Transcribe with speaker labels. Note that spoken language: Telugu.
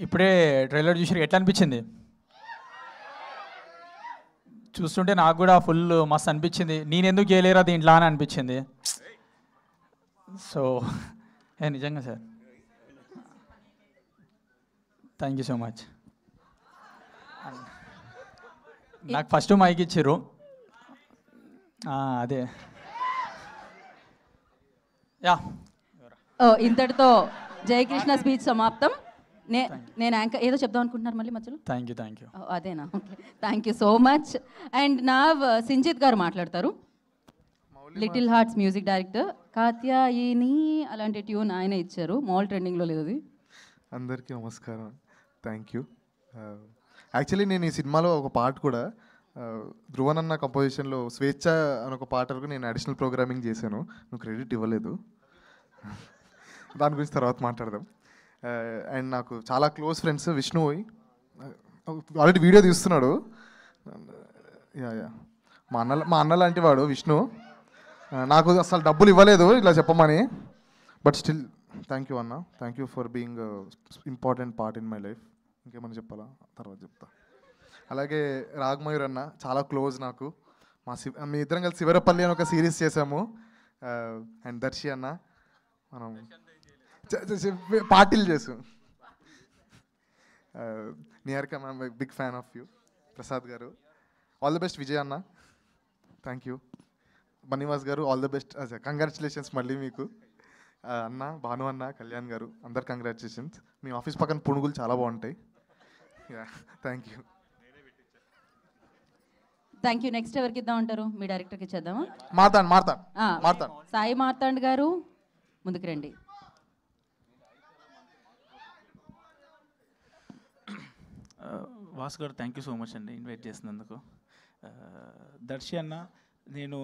Speaker 1: ఇప్పుడే ట్రైలర్ చూసి ఎట్లా అనిపించింది? చూస్తుంటే నాకు కూడా ఫుల్ మస్తు అనిపించింది. నేను ఎందుకు చేయలేరా దీంట్లో అని అనిపించింది. సో నిజంగా sir thank you so much. నాకు ఫస్ట్ మైక్ ఇచ్చారు. అదే యా.
Speaker 2: ఇంతటితో జయకృష్ణ స్పీచ్ సమాప్తం. నేను యాంకర్ ఏదో చెప్దాం అనుకుంటున్నారు మళ్ళీ మధ్యలో.
Speaker 1: Thank you.
Speaker 2: అదేనా? Okay, thank you so much. And నా సింజిత్ గారు మాట్లాడతారు. Little Hearts music director. Katyayini అలాంటి ట్యూన్ ఆయన ఇచ్చారు. మాల్ ట్రెండింగ్లో లేదు.
Speaker 3: అందరికీ నమస్కారం. Thank you. యాక్చువల్లీ నేను ఈ సినిమాలో ఒక పాట కూడా ధ్రువన్ అన్న కంపోజిషన్లో స్వేచ్ఛ అని ఒక పాట వరకు నేను అడిషనల్ ప్రోగ్రామింగ్ చేశాను. నువ్వు క్రెడిట్ ఇవ్వలేదు, దాని గురించి తర్వాత మాట్లాడదాం. అండ్ నాకు చాలా close friends Vishnu already video తీస్తున్నాడు. యా మా అన్న లాంటి వాడు విష్ణు. నాకు అసలు డబ్బులు ఇవ్వలేదు ఇలా చెప్పమని, బట్ స్టిల్ థ్యాంక్ యూ అన్న. Thank you for being important part in my life. ఇంకేమన్నా చెప్పాలా? తర్వాత చెప్తా. అలాగే రాగ్మయూర్ అన్న చాలా క్లోజ్ నాకు. మీ ఇద్దరం కలిసి శివరపల్లి అని ఒక సిరీస్ చేసాము. అండ్ దర్శి అన్న మనం పార్టీలు చేసాం. Niharika ma'am big fan of you. Prasad గారు ఆల్ ది బెస్ట్. విజయ్ అన్న థ్యాంక్ యూ. బనివాస్ గారు ఆల్ ది బెస్ట్. కంగ్రాచులేషన్స్ మళ్ళీ మీకు. అన్న భాను అన్న కళ్యాణ్ గారు అందరు కంగ్రాచులేషన్స్. మీ ఆఫీస్ పక్కన పునుగులు చాలా బాగుంటాయి. Thank you.
Speaker 2: Thank you. Next ఎవరికి ఇద్దాం అంటారు? మీ డైరెక్టర్కి ఇచ్చేద్దామా?
Speaker 3: మార్తాండ్
Speaker 2: సాయి మార్తాండ్ గారు ముందుకు రండి.
Speaker 4: వాసు గారు థ్యాంక్ యూ సో మచ్ అండి ఇన్వైట్ చేసినందుకు. దర్శి అన్న, నేను